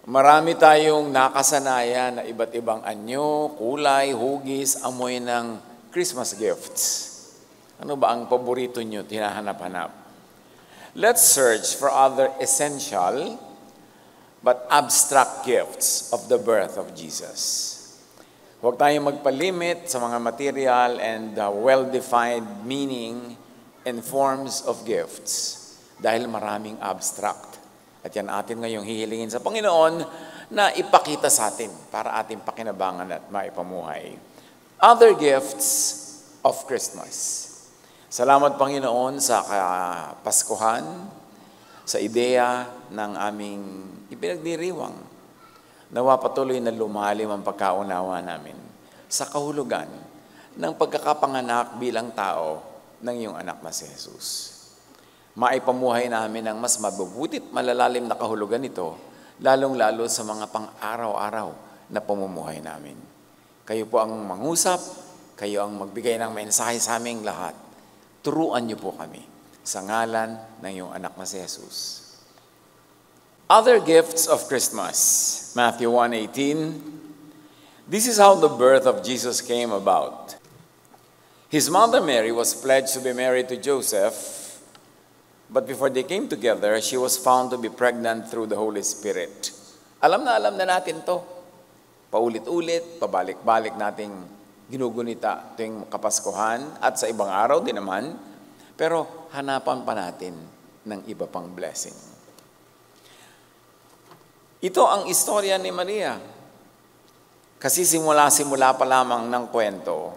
Marami tayong nakasanayan na iba't ibang anyo, kulay, hugis, amoy ng Christmas gifts. Ano ba ang paborito nyo, hinahanap-hanap? Let's search for other essential but abstract gifts of the birth of Jesus. Huwag tayong magpalimit sa mga material and well-defined meaning and forms of gifts dahil maraming abstract. At yan atin ngayong hihilingin sa Panginoon na ipakita sa atin para ating pakinabangan at maipamuhay. Other gifts of Christmas. Salamat Panginoon sa Paskuhan, sa ideya ng aming ipinagdiriwang. Nawa patuloy na lumalim ang pagkaunawa namin sa kahulugan ng pagkakapanganak bilang tao ng iyong anak na si Jesus. Maipamuhay namin ang mas mabubutit malalalim na kahulugan nito, lalong-lalo sa mga pang-araw-araw na pamumuhay namin. Kayo po ang mangusap, kayo ang magbigay ng mensahe sa aming lahat. Turuan niyo po kami sa ngalan ng iyong anak na si Jesus. Other gifts of Christmas. Matthew 1:18. This is how the birth of Jesus came about. His mother Mary was pledged to be married to Joseph, but before they came together, she was found to be pregnant through the Holy Spirit. Alam na natin to. Paulit-ulit, pabalik-balik nating ginugunita tuwing Kapaskuhan at sa ibang araw din naman. Pero hanapan pa natin ng iba pang blessing. Ito ang istorya ni Maria. Kasi simula pa lamang ng kwento,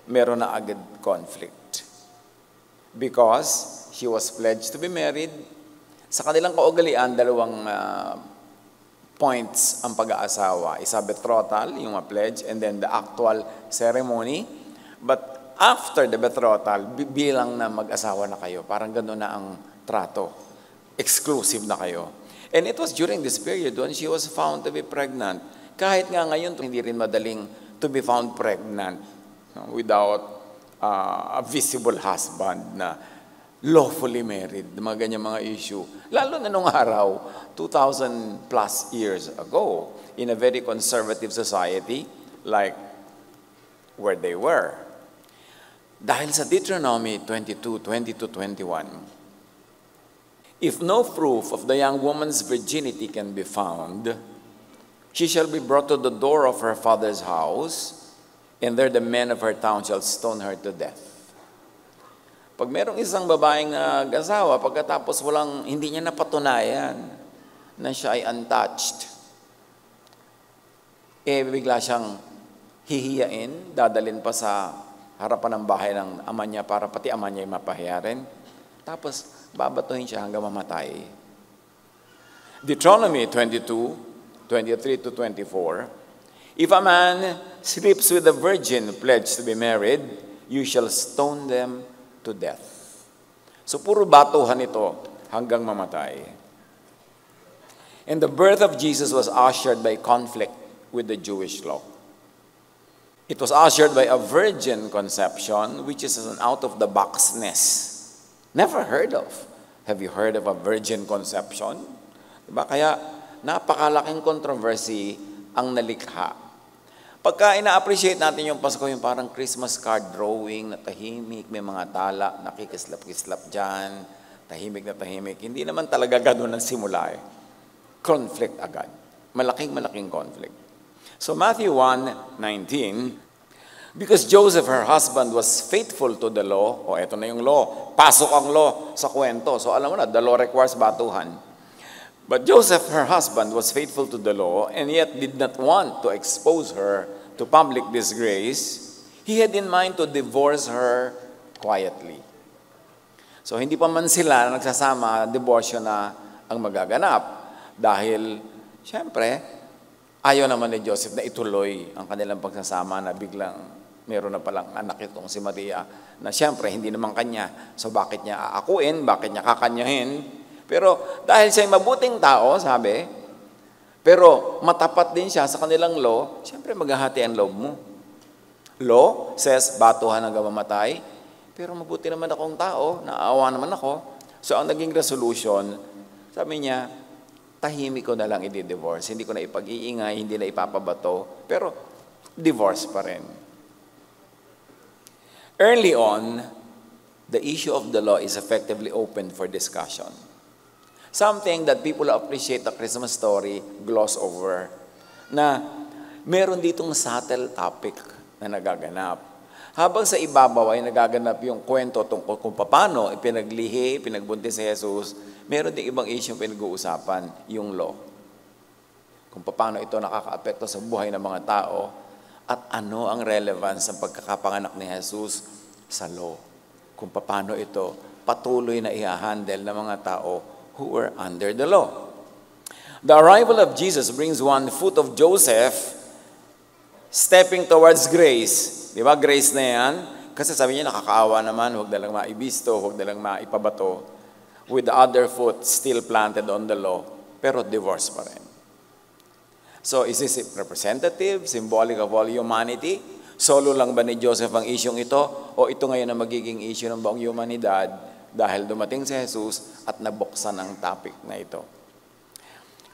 meron na agad conflict. Because she was pledged to be married. Sa kanilang kaugalian, dalawang points ang pag-aasawa. Isa betrothal, yung pledge, and then the actual ceremony. But after the betrothal, bilang na mag-asawa na kayo. Parang gano'n na ang trato. Exclusive na kayo. And it was during this period when she was found to be pregnant. Kahit nga ngayon, hindi rin madaling to be found pregnant without a visible husband na lawfully married, mga ganyan mga issue. Lalo na nung araw, 2,000 plus years ago, in a very conservative society like where they were. Dahil sa Deuteronomy 22:20-21, if no proof of the young woman's virginity can be found, she shall be brought to the door of her father's house, and there the men of her town shall stone her to death. Pag merong isang babaeng nag-asawa, pagkatapos hindi niya napatunayan na siya ay untouched, bigla siyang hihiyain, dadalin pa sa harapan ng bahay ng ama niya para pati ama niya ay mapahiyarin. Tapos, babatuhin siya hanggang mamatay. Deuteronomy 22:23-24, if a man sleeps with a virgin pledged to be married, you shall stone them to death. So puro batuhan ito hanggang mamatay. And the birth of Jesus was ushered by conflict with the Jewish law. It was ushered by a virgin conception, which is an out-of-the-boxness. Never heard of. Have you heard of a virgin conception? Diba? Kaya napakalaking controversy ang nalikha. Pagka ina-appreciate natin yung Pasko, yung parang Christmas card drawing na tahimik, may mga tala, nakikislap-kislap dyan, tahimik na tahimik. Hindi naman talaga gano'n ang simula eh. Conflict agad. Malaking conflict. So Matthew 1:19, because Joseph, her husband, was faithful to the law, eto na yung law, pasok ang law sa kwento. So alam mo na, the law requires batuhan. But Joseph, her husband, was faithful to the law and yet did not want to expose her to public disgrace. He had in mind to divorce her quietly. So hindi pa man sila nagsasama, divorce na ang magaganap. Dahil, syempre, ayaw naman ni Joseph na ituloy ang kanilang pagsasama na biglang meron na palang anak itong si Maria na syempre hindi naman kanya. So bakit niya aakuin? Bakit niya kakanyahin? Pero dahil siya'y mabuting tao, sabi, pero matapat din siya sa kanilang law, syempre maghahati ang loob mo. Law says, batuhan hanggang mamatay, pero mabuti naman akong tao, naawa naman ako. So ang naging resolution, sabi niya, tahimik ko na lang i-divorce. Hindi ko na ipag-iingay, hindi na ipapabato, pero divorce pa rin. Early on, the issue of the law is effectively open for discussion. Something that people who appreciate the Christmas story gloss over, na meron ditong subtle topic na nagaganap. Habang sa ibabaw ay nagaganap yung kwento tungkol kung paano ipinaglihi, pinagbuntis si Jesus, meron ding ibang issue pinag-uusapan, yung law. Kung paano ito nakakaapekto sa buhay ng mga tao at ano ang relevance ng pagkakapanganak ni Jesus sa law. Kung paano ito patuloy na i-handle ng mga tao who were under the law. The arrival of Jesus brings one foot of Joseph stepping towards grace. Di ba, grace na yan? Kasi sabi niya, nakakaawa naman, huwag na lang maibisto, huwag na lang maipabato. With the other foot still planted on the law, pero divorce pa rin. So, is this representative, symbolic of all humanity? Solo lang ba ni Joseph ang isyong ito? O ito ngayon ang magiging issue ng buong humanidad dahil dumating si Jesus at nabuksan ang topic na ito?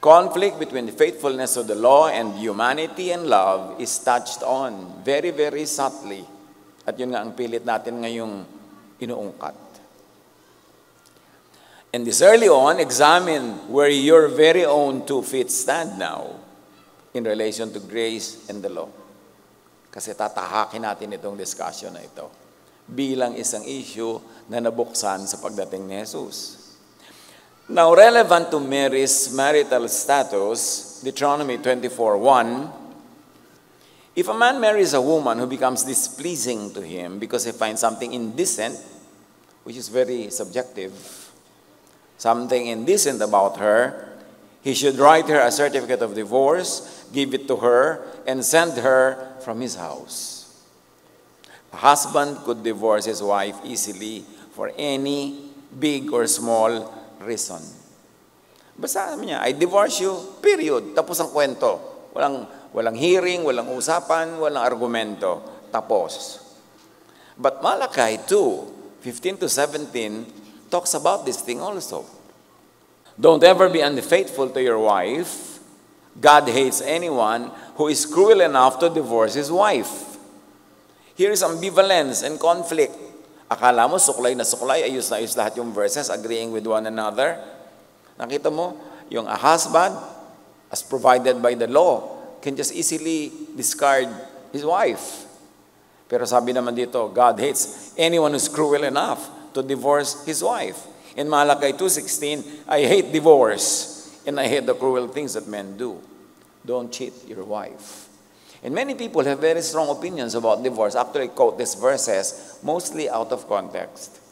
Conflict between the faithfulness of the law and humanity and love is touched on very, very subtly. At yun nga ang pilit natin ngayong inuungkat. And this early on, examine where your very own 2 feet stand now in relation to grace and the law. Kasi tatahakin natin itong discussion na ito bilang isang issue na nabuksan sa pagdating ni Jesus. Now, relevant to Mary's marital status, Deuteronomy 24:1, if a man marries a woman who becomes displeasing to him because he finds something indecent, which is very subjective, something indecent about her, he should write her a certificate of divorce, give it to her, and send her from his house. A husband could divorce his wife easily for any big or small reason. Basta niya, I divorce you, period. Tapos ang kwento. Walang hearing, walang usapan, walang argumento. Tapos. But Malachi 2:15 to 17 talks about this thing also. Don't ever be unfaithful to your wife. God hates anyone who is cruel enough to divorce his wife. Here is ambivalence and conflict. Akala mo suklay na suklay, ayos na ayos lahat yung verses, agreeing with one another. Nakita mo, yung a husband, as provided by the law, can just easily discard his wife. Pero sabi naman dito, God hates anyone who's cruel enough to divorce his wife. In Malachi 2:16, I hate divorce, and I hate the cruel things that men do. Don't cheat your wife. And many people have very strong opinions about divorce. Actually, quote these verses mostly out of context.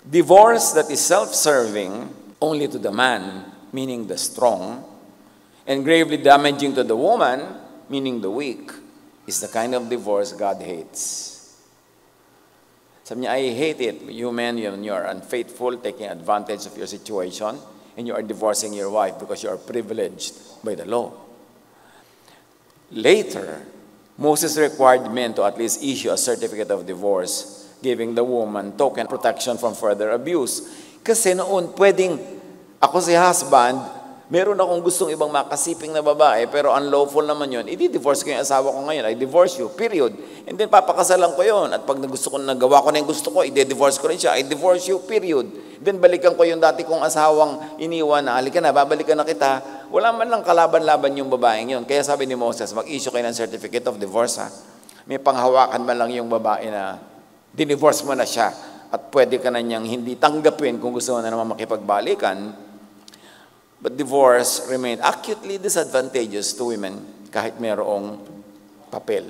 Divorce that is self-serving only to the man, meaning the strong, and gravely damaging to the woman, meaning the weak, is the kind of divorce God hates. Sabi niya, I hate it. You men, you are unfaithful, taking advantage of your situation, and you are divorcing your wife because you are privileged by the law. Later, Moses required men to at least issue a certificate of divorce, giving the woman token protection from further abuse. Kasi noon, pwedeng, ako si husband, meron akong gustong ibang makasiping na babae, pero unlawful naman yun, i-divorce ko yung asawa ko ngayon, I divorce you, period. And then papakasalan ko yun, at pag nagawa ko na yung gusto ko, i-divorce ko rin siya, I divorce you, period. Then balikan ko yung dati kong asawang iniwan na, halika na, babalikan na kita. Wala man lang kalaban-laban yung babaeng yun. Kaya sabi ni Moses, mag-issue kayo ng certificate of divorce, ha? May panghawakan man lang yung babae na dinivorce mo na siya at pwede ka na niyang hindi tanggapin kung gusto mo na naman makipagbalikan. But divorce remained acutely disadvantageous to women kahit mayroong papel.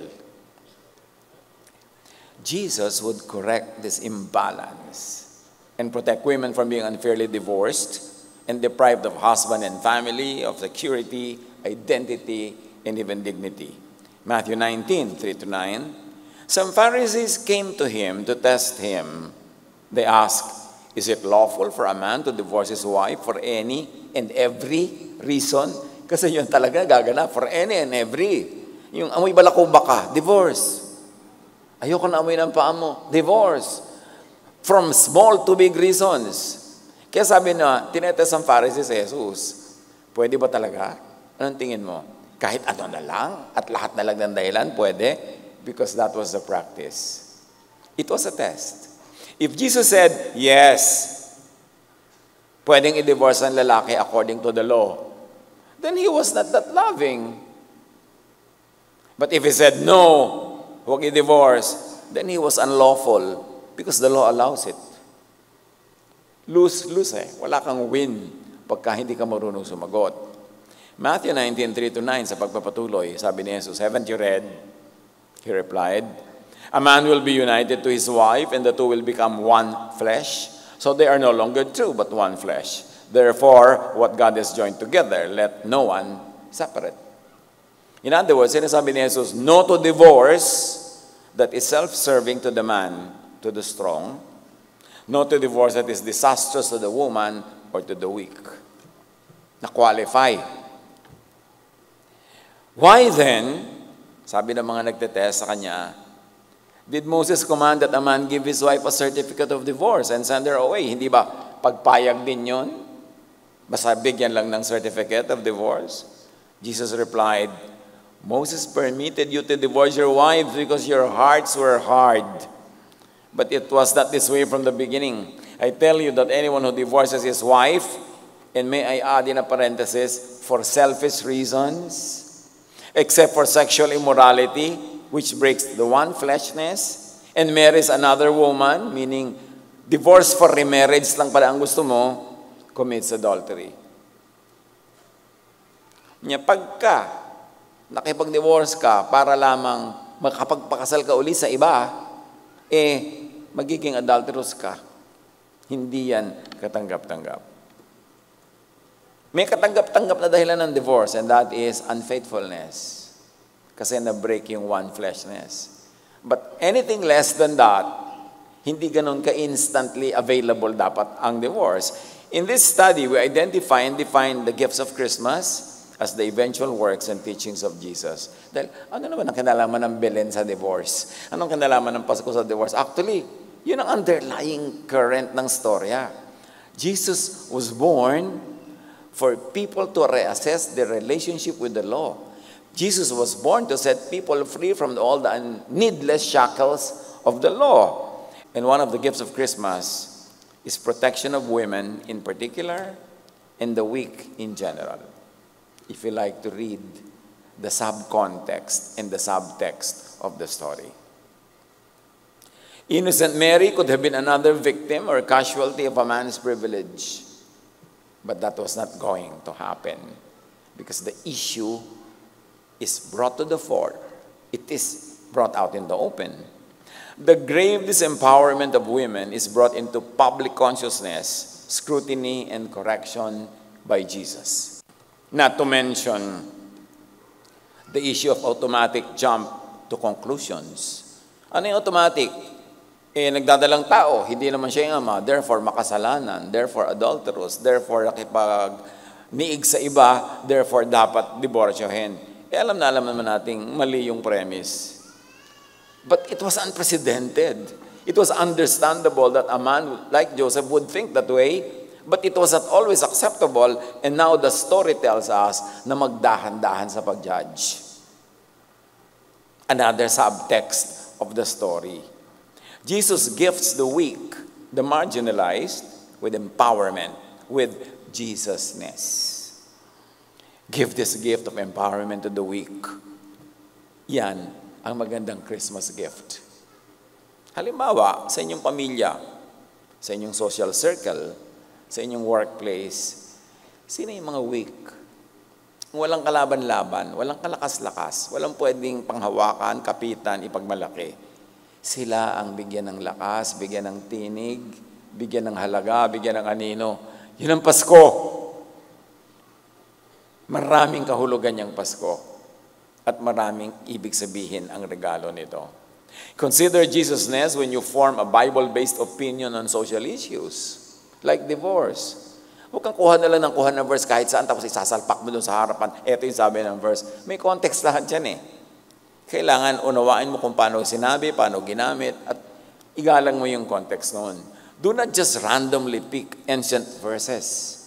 Jesus would correct this imbalance and protect women from being unfairly divorced and deprived of husband and family, of security, identity, and even dignity. Matthew 19:3-9. Some Pharisees came to him to test him. They asked, is it lawful for a man to divorce his wife for any and every reason? Kasi yun talaga gaganap, for any and every. Yung amoy balakuba ka, divorce. Ayoko na amoy ng paa mo, divorce. From small to big reasons. Kaya sabi na, tinetest ang Pharisees si Jesus. Pwede ba talaga? Anong tingin mo? Kahit ano na lang, at lahat na lang ng dahilan, pwede? Because that was the practice. It was a test. If Jesus said, yes, pwedeng i-divorce ang lalaki according to the law, then he was not that loving. But if he said, no, huwag i-divorce, then he was unlawful because the law allows it. Lose eh. Wala kang win pagka hindi ka marunong sumagot. Matthew 19:3-9, sa pagpapatuloy, sabi ni Jesus, haven't you read? He replied, a man will be united to his wife, and the two will become one flesh. So they are no longer two, but one flesh. Therefore, what God has joined together, let no one separate. In other words, sinasabi ni Jesus, no to divorce that is self-serving to the man, to the strong. No to divorce that is disastrous to the woman or to the weak. Na-qualify. Why then, sabi ng mga nagtetest sa kanya, did Moses command that a man give his wife a certificate of divorce and send her away? Hindi ba pagpayag din yun? Basta bigyan lang ng certificate of divorce? Jesus replied, Moses permitted you to divorce your wives because your hearts were hard. But it was not this way from the beginning. I tell you that anyone who divorces his wife, and may I add in a parenthesis, for selfish reasons, except for sexual immorality, which breaks the one fleshness, and marries another woman, meaning divorce for remarriage lang pala ang gusto mo, commits adultery. Pagka nakipag-divorce ka para lamang makapagpakasal ka uli sa iba, magiging adulterous ka. Hindi yan katanggap-tanggap. May katanggap-tanggap na dahilan ng divorce, and that is unfaithfulness. Kasi na-break yung one fleshness. But anything less than that, hindi ganun ka-instantly available dapat ang divorce. In this study, we identify and define the gifts of Christmas as the eventual works and teachings of Jesus. Dahil ano naman ang kinalaman ng Belen sa divorce? Anong kinalaman ng Pasko sa divorce? Actually, yun ang underlying current ng storya. Jesus was born for people to reassess their relationship with the law. Jesus was born to set people free from all the needless shackles of the law. And one of the gifts of Christmas is protection of women in particular and the weak in general. If you like to read the subcontext and the subtext of the story. Innocent Mary could have been another victim or casualty of a man's privilege. But that was not going to happen because the issue is brought to the fore. It is brought out in the open. The grave disempowerment of women is brought into public consciousness, scrutiny, and correction by Jesus. Not to mention the issue of automatic jump to conclusions. Ano yung automatic? Nagdadalang tao, hindi naman siya yung ama, therefore makasalanan, therefore adulterous, therefore nakipag-niig sa iba, therefore dapat diborsyohin. Alam naman nating mali yung premise. But it was unprecedented. It was understandable that a man like Joseph would think that way, but it was not always acceptable, and now the story tells us na magdahan-dahan sa pag-judge. Another subtext of the story. Jesus gifts the weak, the marginalized, with empowerment, with Jesusness. Give this gift of empowerment to the weak. Yan ang magandang Christmas gift. Halimbawa, sa inyong pamilya, sa inyong social circle, sa inyong workplace, sino yung mga weak? Walang kalaban-laban, walang kalakas-lakas, walang pwedeng panghawakan, kapitan, ipagmalaki. Sila ang bigyan ng lakas, bigyan ng tinig, bigyan ng halaga, bigyan ng anino. Yun ang Pasko. Maraming kahulugan yung Pasko. At maraming ibig sabihin ang regalo nito. Consider Jesusness when you form a Bible-based opinion on social issues, like divorce. Huwag kang kuha na lang ng kuha ng verse kahit saan, tapos isasalpak mo doon sa harapan. Ito yung sabi ng verse. May context lahat dyan Kailangan unawain mo kung paano sinabi, paano ginamit, at igalang mo yung context noon. Do not just randomly pick ancient verses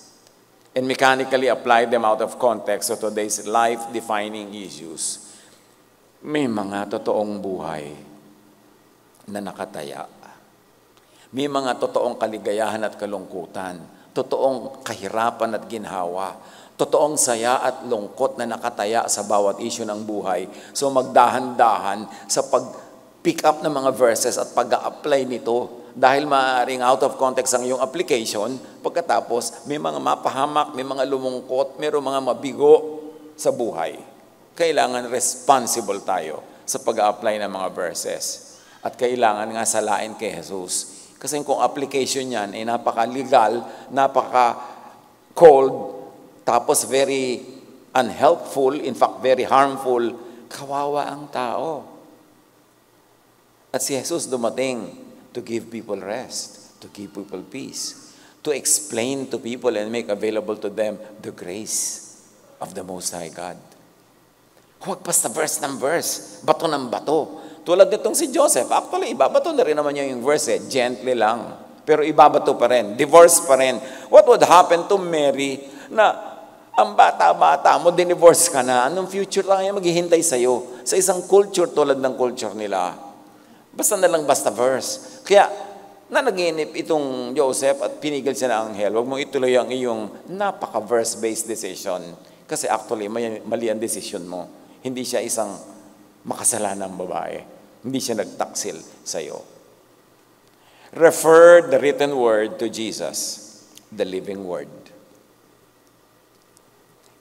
and mechanically apply them out of context to today's life-defining issues. May mga totoong buhay na nakataya. May mga totoong kaligayahan at kalungkutan, totoong kahirapan at ginhawa, totoong saya at lungkot na nakataya sa bawat issue ng buhay. So magdahan-dahan sa pag-pick up ng mga verses at pag-a-apply nito. Dahil maaaring out of context ang iyong application, pagkatapos may mga mapahamak, may mga lumungkot, mayroong mga mabigo sa buhay. Kailangan responsible tayo sa pag-a-apply ng mga verses. At kailangan nga salain kay Jesus. Kasi kung application yan ay napaka-legal, napaka-cold, tapos very unhelpful, in fact very harmful, kawawa ang tao. At si Jesus dumating to give people rest, to give people peace, to explain to people and make available to them the grace of the Most High God. Huwag basta verse ng verse, bato ng bato. Tulad nitong si Joseph, actually ibabato na rin naman niya yung verse, gently lang. Pero ibabato pa rin, divorce pa rin. What would happen to Mary na ang bata-bata mo, dinivorce ka na, anong future lang yan maghihintay sa'yo? Sa isang culture tulad ng culture nila. Basta na lang basta verse. Kaya, nanaginip itong Joseph at pinigil siya ng anghel, huwag mong ituloy ang iyong napaka-verse-based decision. Kasi actually, mali ang decision mo. Hindi siya isang makasalanang babae. Hindi siya nagtaksil sa'yo. Refer the written word to Jesus, the living word.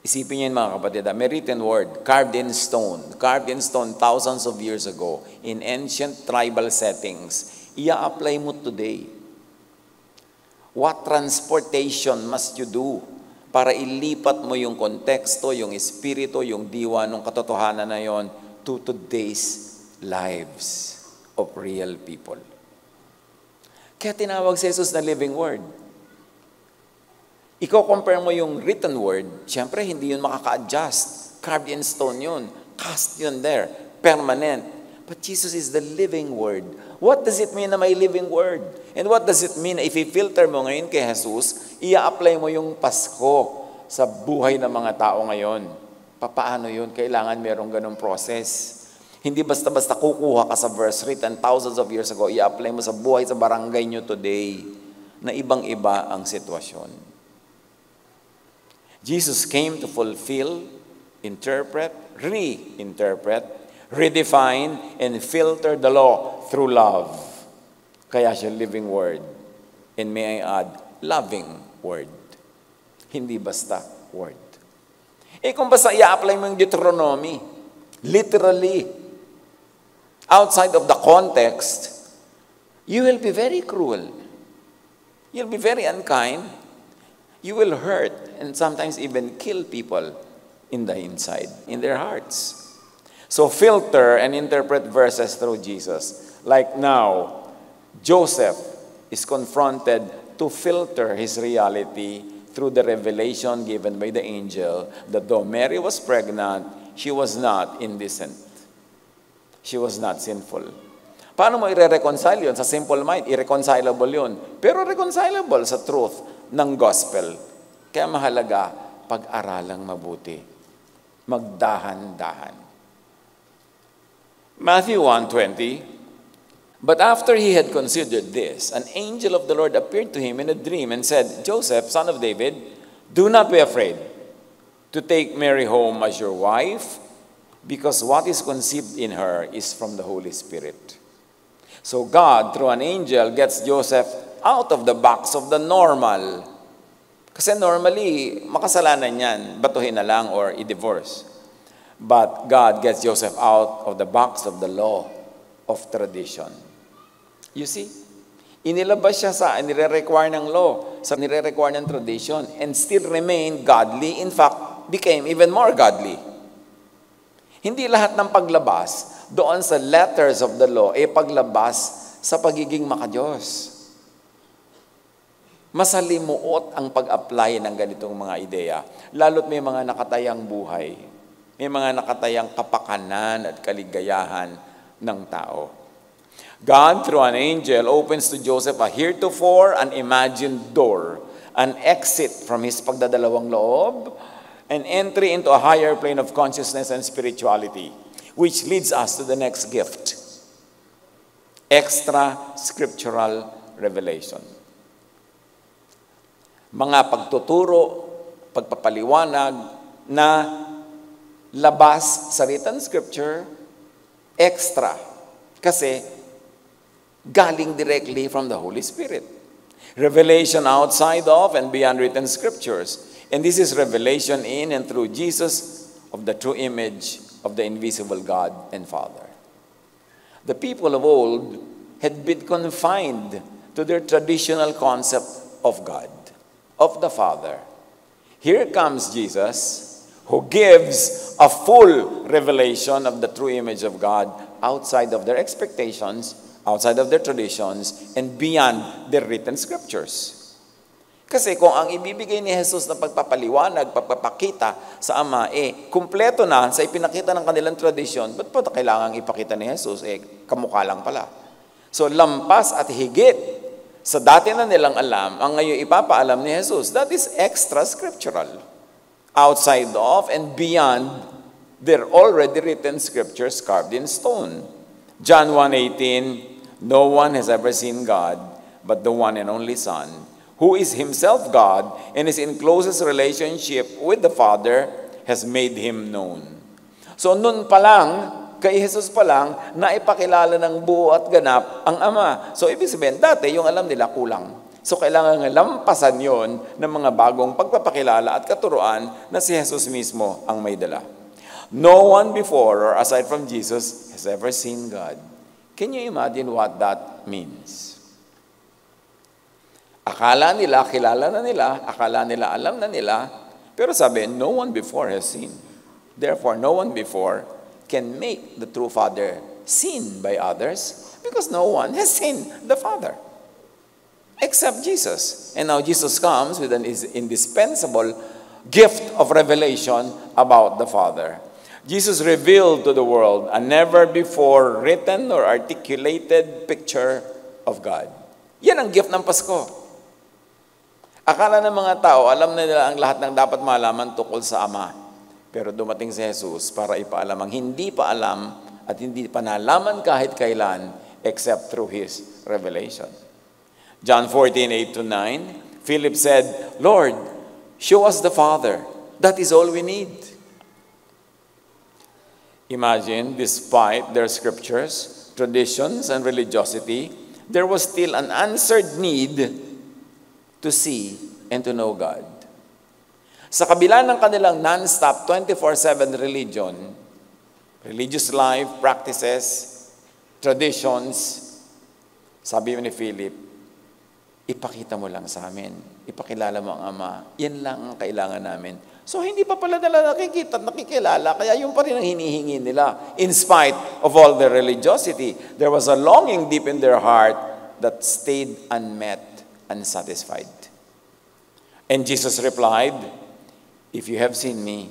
Isipin niyo mga kapatid, may written word, carved in stone thousands of years ago, in ancient tribal settings. Ia-apply mo today. What transportation must you do para ilipat mo yung konteksto, yung espiritu, yung diwa, ng katotohanan na yon to today's lives of real people? Kaya tinawag si Jesus na living word. Iko-compare mo yung written word, siyempre hindi yun makaka-adjust. Carved in stone yun. Cast yun there. Permanent. But Jesus is the living word. What does it mean na may living word? And what does it mean na if i-filter mo ngayon kay Jesus, ia-apply mo yung Pasko sa buhay ng mga tao ngayon? Papaano yun? Kailangan merong ganong process. Hindi basta-basta kukuha ka sa verse written thousands of years ago, ia-apply mo sa buhay sa barangay nyo today na ibang-iba ang sitwasyon. Jesus came to fulfill, interpret, reinterpret, redefine, and filter the law through love. Kaya siya living word. And may I add, loving word. Hindi basta word. Kung basta i-apply mo yung Deuteronomy, literally, outside of the context, you will be very cruel. You'll be very unkind. You will hurt and sometimes even kill people in the inside, in their hearts. So filter and interpret verses through Jesus. Like now, Joseph is confronted to filter his reality through the revelation given by the angel that though Mary was pregnant, she was not indecent. She was not sinful. Paano mo i-reconcile yun? Sa simple mind, irreconcilable yun. Pero reconcilable sa truth ng gospel. Kaya mahalaga, pag-aralang mabuti. Magdahan-dahan. Matthew 1:20, but after he had considered this, an angel of the Lord appeared to him in a dream and said, Joseph, son of David, do not be afraid to take Mary home as your wife, because what is conceived in her is from the Holy Spirit. So God, through an angel, gets Joseph out of the box of the normal. Kasi normally, makasalanan yan, batuhin na lang or i-divorce. But God gets Joseph out of the box of the law of tradition. You see? Inilabas siya sa nire-require ng law, sa nire-require ng tradition, and still remain godly. In fact, became even more godly. Hindi lahat ng paglabas doon sa letters of the law ay paglabas sa pagiging makadiyos. Masalimuot ang pag-apply ng ganitong mga ideya, lalo't may mga nakatayang buhay, may mga nakatayang kapakanan at kaligayahan ng tao. God, through an angel, opens to Joseph a heretofore unimagined door, an exit from his pagdadalawang loob, an entry into a higher plane of consciousness and spirituality, which leads us to the next gift, extra scriptural revelation. Mga pagtuturo, pagpapaliwanag na labas sa written scripture, extra, kasi galing directly from the Holy Spirit. Revelation outside of and beyond written scriptures. And this is revelation in and through Jesus of the true image of the invisible God and Father. The people of old had been confined to their traditional concept of God, of the Father. Here comes Jesus, who gives a full revelation of the true image of God outside of their expectations, outside of their traditions, and beyond their written scriptures. Kasi kung ang ibibigay ni Jesus na pagpapaliwanag, pagpapakita sa Ama, kumpleto na sa ipinakita ng kanilang tradisyon, ba't pa kailangan ipakita ni Jesus? Kamukha lang pala. So, lampas at higit sa dati na nilang alam, ang ngayon ipapaalam ni Jesus, that is extra scriptural. Outside of and beyond their already written scriptures carved in stone. John 1:18, no one has ever seen God, but the one and only Son, who is himself God and is in closest relationship with the Father, has made him known. So nun pa lang, kay Jesus pa lang, naipakilala ng buo at ganap ang Ama. So ibig sabihin, dati yung alam nila kulang. So kailangan lampasan yon ng mga bagong pagpapakilala at katuruan na si Jesus mismo ang may dala. No one before or aside from Jesus has ever seen God. Can you imagine what that means? Akala nila, kilala na nila, akala nila, alam na nila, pero sabi, no one before has seen. Therefore, no one before can make the true Father seen by others because no one has seen the Father except Jesus. And now Jesus comes with an indispensable gift of revelation about the Father. Jesus revealed to the world a never-before written or articulated picture of God. Yan ang gift ng Pasko. Akala ng mga tao, alam na nila ang lahat ng dapat malaman tungkol sa Ama. Pero dumating si Jesus para ipaalam ang hindi pa alam at hindi pa nalaman kahit kailan except through His revelation. John 14:8-9, Philip said, Lord, show us the Father. That is all we need. Imagine, despite their scriptures, traditions, and religiosity, there was still an answered need to see and to know God. Sa kabila ng kanilang non-stop 24/7 religion, religious life, practices, traditions, sabi ni Philip, ipakita mo lang sa amin. Ipakilala mo ang Ama. Yan lang ang kailangan namin. So, hindi pa pala nila nakikita at nakikilala, kaya yun pa rin ang hinihingi nila. In spite of all their religiosity, there was a longing deep in their heart that stayed unmet, unsatisfied. And Jesus replied, if you have seen me,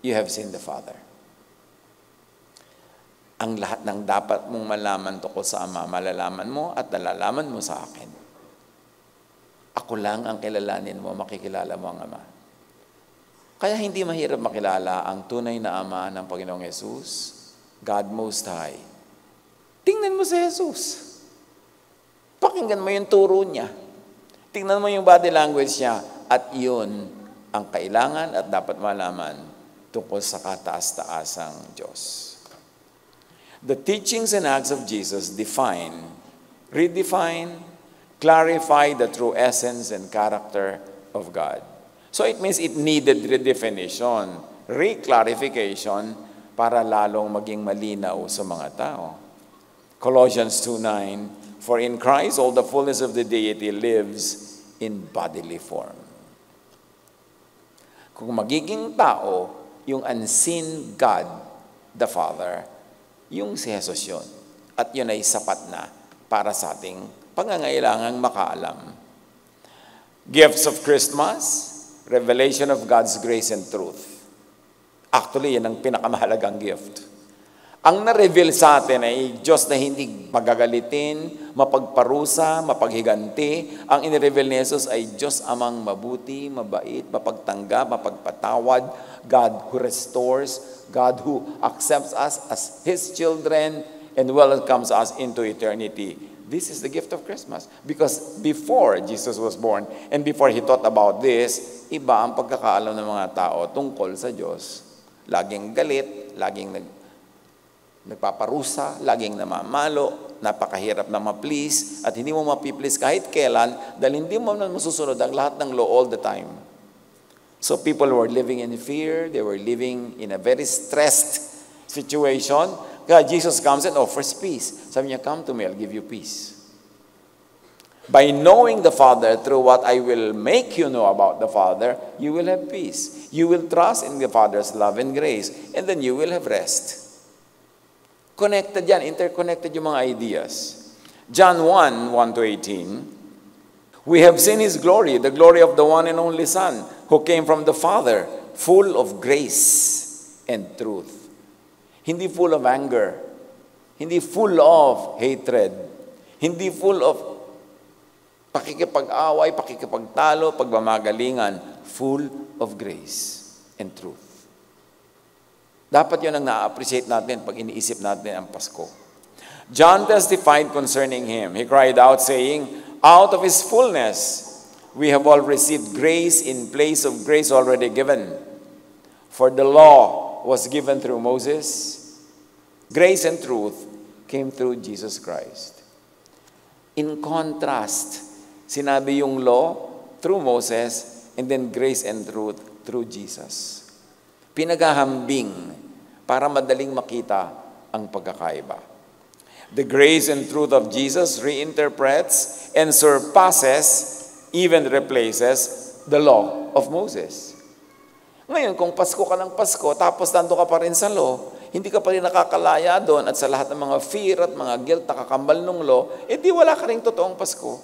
you have seen the Father. Ang lahat ng dapat mong malaman tungkol sa Ama, malalaman mo at nalalaman mo sa akin. Ako lang ang kilalanin mo, makikilala mo ang Ama. Kaya hindi mahirap makilala ang tunay na Ama ng Panginoong Yesus, God Most High. Tingnan mo si Jesus. Pakinggan mo yung turo niya. Tingnan mo yung body language niya. At yun ang kailangan at dapat malaman tungkol sa kataas-taasang Diyos. The teachings and acts of Jesus define, redefine, clarify the true essence and character of God. So it means it needed redefinition, reclarification, para lalong maging malinaw sa mga tao. Colossians 2:9, for in Christ all the fullness of the deity lives in bodily form. Kung magiging tao, yung unseen God, the Father, yung si Jesus yun. At yun ay sapat na para sa ating pangangailangang makaalam. Gifts of Christmas, revelation of God's grace and truth. Actually, yan ang pinakamahalagang gift. Ang na-reveal sa atin ay Diyos na hindi magagalitin, mapagparusa, mapaghiganti. Ang in-reveal ni Jesus ay Diyos amang mabuti, mabait, mapagtanggap, mapagpatawad, God who restores, God who accepts us as His children and welcomes us into eternity. This is the gift of Christmas. Because before Jesus was born and before He taught about this, iba ang pagkakaalam ng mga tao tungkol sa Diyos. Laging galit, laging nagpaparusa, laging namamalo, napakahirap na ma-please, at hindi mo ma-please kahit kailan dahil hindi mo na masusunod ang lahat ng law all the time. So people were living in fear, they were living in a very stressed situation. Kaya Jesus comes and offers peace. Sabi niya, come to me, I'll give you peace. By knowing the Father through what I will make you know about the Father, you will have peace. You will trust in the Father's love and grace, and then you will have rest. Connected yan, interconnected yung mga ideas. John 1, 1-18, we have seen His glory, the glory of the one and only Son, who came from the Father, full of grace and truth. Hindi full of anger, hindi full of hatred, hindi full of pakikipag-away, pakikipagtalo, pagmamagalingan, full of grace and truth. Dapat yun ang na-appreciate natin pag iniisip natin ang Pasko. John testified concerning Him. He cried out saying, out of His fullness, we have all received grace in place of grace already given. For the law was given through Moses. Grace and truth came through Jesus Christ. In contrast, sinabi yung law through Moses and then grace and truth through Jesus. Pinaghahambing para madaling makita ang pagkakaiba. The grace and truth of Jesus reinterprets and surpasses, even replaces, the law of Moses. Ngayon, kung Pasko ka ng Pasko, tapos nando ka pa rin sa law, hindi ka pa rin nakakalaya doon at sa lahat ng mga fear at mga guilt na kakambal ng law, di wala ka rin totoong Pasko.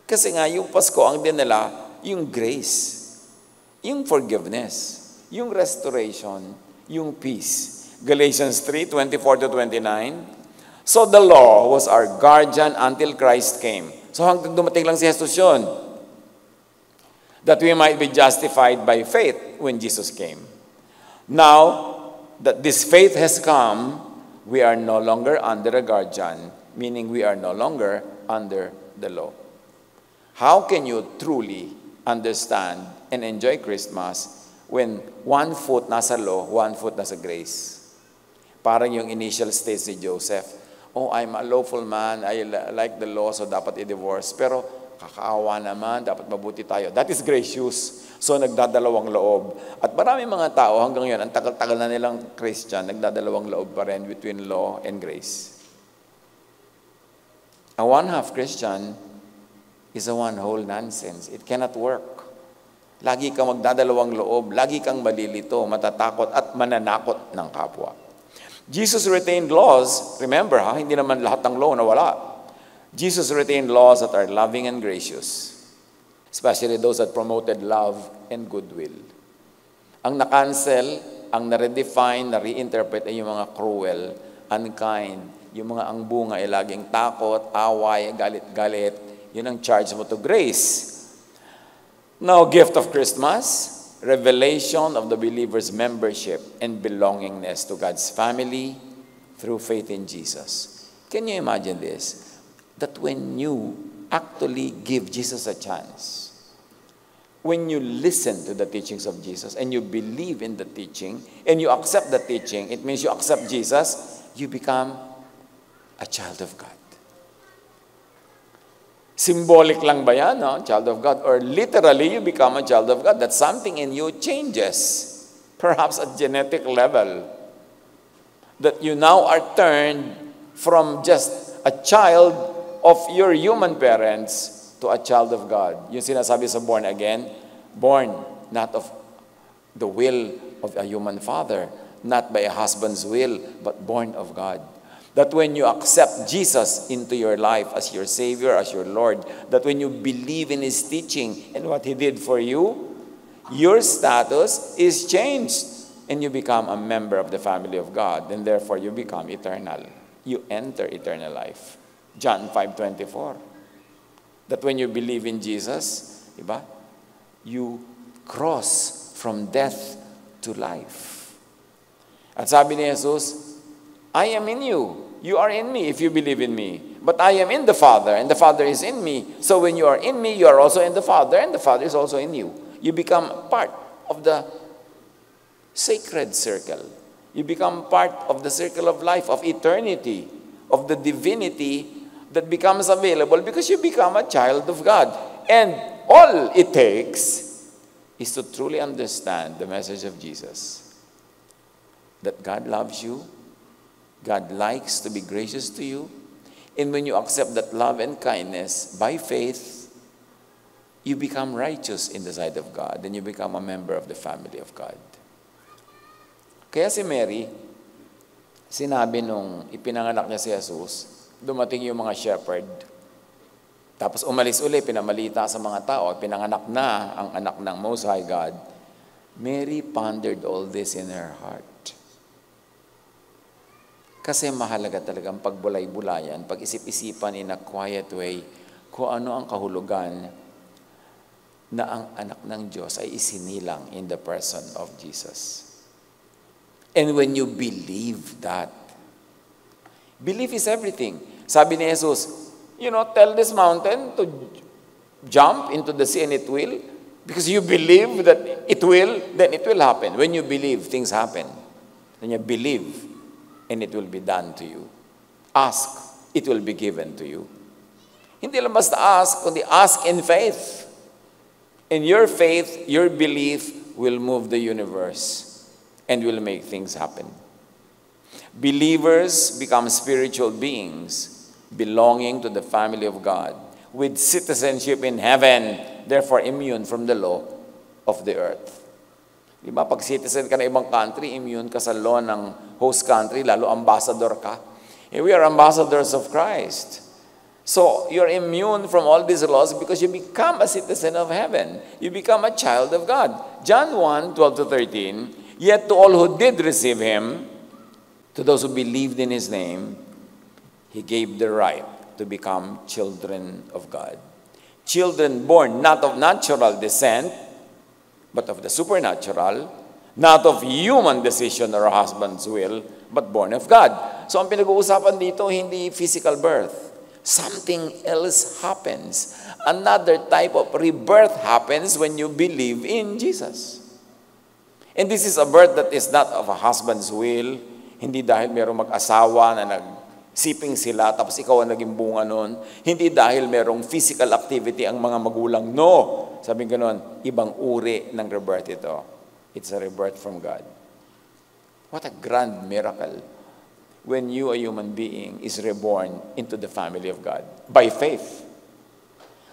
Kasi nga, yung Pasko, ang dinala, yung grace, yung forgiveness, yung restoration, yung peace. Galatians 3, 24-29, so the law was our guardian until Christ came. So hanggang dumating lang si Jesus yun, that we might be justified by faith when Jesus came. Now, that this faith has come, we are no longer under a guardian, meaning we are no longer under the law. How can you truly understand and enjoy Christmas when one foot nasa law, one foot nasa grace? Parang yung initial stage ni Joseph. Oh, I'm a lawful man, I like the law, so dapat i-divorce. Pero kakaawa naman, dapat mabuti tayo. That is gracious. So nagdadalawang loob. At marami mga tao hanggang ngayon, ang tagal-tagal na nilang Christian, nagdadalawang loob pa rin between law and grace. A one-half Christian is a one-whole nonsense. It cannot work. Lagi kang magdadalawang loob, lagi kang malilito, matatakot at mananakot ng kapwa. Jesus retained laws. Remember, hindi naman lahat ng law nawala. Jesus retained laws that are loving and gracious, especially those that promoted love and goodwill. Ang na-cancel, ang na-redefine, na-reinterpret ay yung mga cruel, unkind, yung mga ang bunga ay laging takot, away, galit-galit. Yun ang charge mo to grace. Now, gift of Christmas, revelation of the believer's membership and belongingness to God's family through faith in Jesus. Can you imagine this? That when you actually give Jesus a chance, when you listen to the teachings of Jesus and you believe in the teaching and you accept the teaching, it means you accept Jesus, you become a child of God. Symbolic lang ba yan, no? Child of God? Or literally, you become a child of God. That something in you changes, perhaps at genetic level. That you now are turned from just a child of your human parents to a child of God. Yung sinasabi sa born again, born not of the will of a human father, not by a husband's will, but born of God. That when you accept Jesus into your life as your Savior, as your Lord, that when you believe in His teaching and what He did for you, your status is changed and you become a member of the family of God, and therefore you become eternal. You enter eternal life. John 5:24. That when you believe in Jesus, diba? You cross from death to life. At sabi ni Jesus, I am in you. You are in me if you believe in me. But I am in the Father, and the Father is in me. So when you are in me, you are also in the Father, and the Father is also in you. You become part of the sacred circle. You become part of the circle of life, of eternity, of the divinity that becomes available because you become a child of God. And all it takes is to truly understand the message of Jesus. That God loves you, God likes to be gracious to you, and when you accept that love and kindness by faith, you become righteous in the sight of God, and you become a member of the family of God. Kaya si Mary, sinabi nung ipinanganak niya si Jesus, dumating yung mga shepherd. Tapos umalis uli, pinamalita sa mga tao, pinanganak na ang anak ng Most High God. Mary pondered all this in her heart. Kasi mahalaga talagang pagbulay-bulayan, pag-isip-isipan in a quiet way, kung ano ang kahulugan na ang anak ng Diyos ay isinilang in the person of Jesus. And when you believe that, belief is everything. Sabi ni Jesus, tell this mountain to jump into the sea and it will. Because you believe that it will, then it will happen. When you believe, things happen. Then you believe, and it will be done to you. Ask, it will be given to you. Hindi lang basta ask, kundi ask in faith. And your faith, your belief will move the universe and will make things happen. Believers become spiritual beings belonging to the family of God with citizenship in heaven, therefore immune from the law of the earth. Di ba? Pag citizen ka na ibang country, immune ka sa law ng host country, lalo ambassador ka. We are ambassadors of Christ. So, you're immune from all these laws because you become a citizen of heaven. You become a child of God. John 1:12-13, yet to all who did receive him, to those who believed in his name, he gave the right to become children of God. Children born not of natural descent, but of the supernatural, not of human decision or husband's will, but born of God. So ang pinag-uusapan dito, hindi physical birth. Something else happens. Another type of rebirth happens when you believe in Jesus. And this is a birth that is not of a husband's will, hindi dahil merong mag-asawa na nagsiping sila, tapos ikaw ang naging bunga nun. Hindi dahil merong physical activity ang mga magulang. No! Sabi gano'n, ibang uri ng rebirth ito. It's a rebirth from God. What a grand miracle when you, a human being, is reborn into the family of God by faith.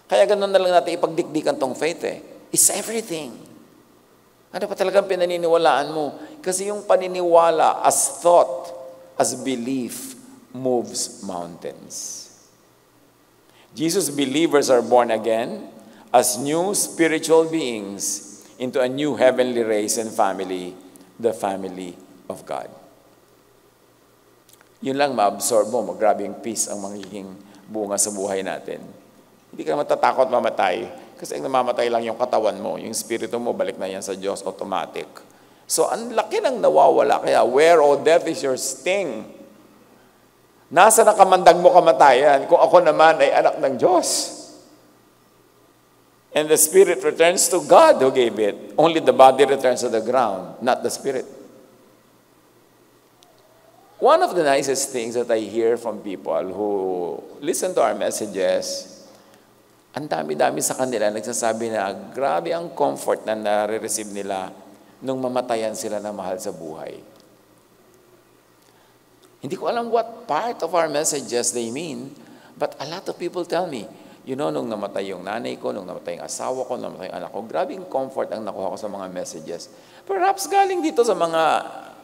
Kaya gano'n na lang natin ipagdikdikan tong faith It's everything. Ano pa talagang pinaniniwalaan mo? Kasi yung paniniwala as thought, as belief, moves mountains. Jesus' believers are born again as new spiritual beings into a new heavenly race and family, the family of God. Yun lang ma-absorb mo, magrabing peace ang magiging bunga sa buhay natin. Hindi ka matatakot mamatay. Kasi namamatay lang yung katawan mo, yung spirito mo, balik na yan sa Diyos, automatic. So, ang laki ng nawawala. Kaya, where, O death, is your sting? Nasa nakamandag mo kamatayan kung ako naman ay anak ng Diyos? And the spirit returns to God who gave it. Only the body returns to the ground, not the spirit. One of the nicest things that I hear from people who listen to our messages, ang dami-dami sa kanila nagsasabi na grabe ang comfort na nare-receive nila nung mamatayan sila na mahal sa buhay. Hindi ko alam what part of our messages they mean, but a lot of people tell me, nung namatay yung nanay ko, nung namatay yung asawa ko, nung namatay yung anak ko, grabing comfort ang nakuha ko sa mga messages. Perhaps galing dito sa mga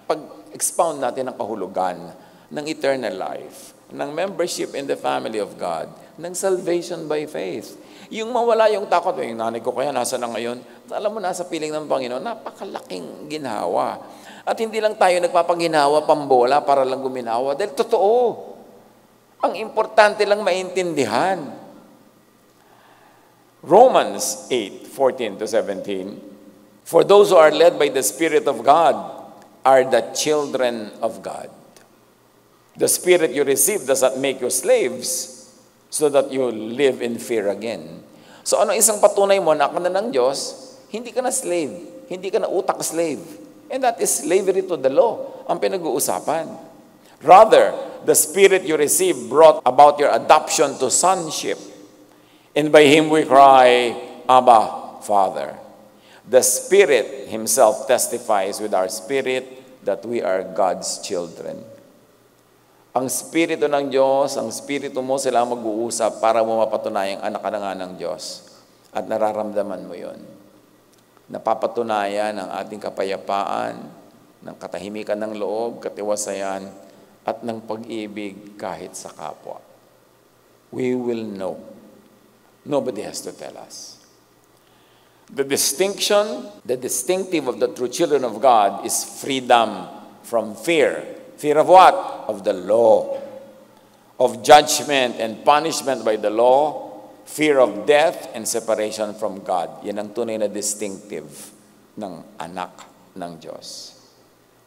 pag-expound natin ng kahulugan ng eternal life, ng membership in the family of God, ng salvation by faith. Yung mawala yung takot, yung nanay ko kaya nasa na ngayon, alam mo, nasa piling ng Panginoon, napakalaking ginhawa. At hindi lang tayo nagpapanginawa, pambola, para lang guminawa. Dahil totoo. Ang importante lang maintindihan. Romans 8:14-17, for those who are led by the Spirit of God are the children of God. The Spirit you receive does not make you slaves so that you live in fear again. So ano isang patunay mo na ka na ng Diyos, hindi ka na slave, hindi ka na utak slave. And that is slavery to the law, ang pinag-uusapan. Rather, the Spirit you receive brought about your adoption to sonship. And by Him we cry, Abba, Father. The Spirit Himself testifies with our spirit that we are God's children. Ang Spirito ng Diyos, ang Spirito mo, sila mag-uusap para mo mapatunayang anak ka na nga ng Diyos. At nararamdaman mo yon. Napapatunayan ang ating kapayapaan, ng katahimikan ng loob, katiwasayan, at ng pag-ibig kahit sa kapwa. We will know. Nobody has to tell us. The distinctive of the true children of God is freedom from fear. Fear of what? Of the law. Of judgment and punishment by the law. Fear of death and separation from God. Yan ang tunay na distinctive ng anak ng Diyos.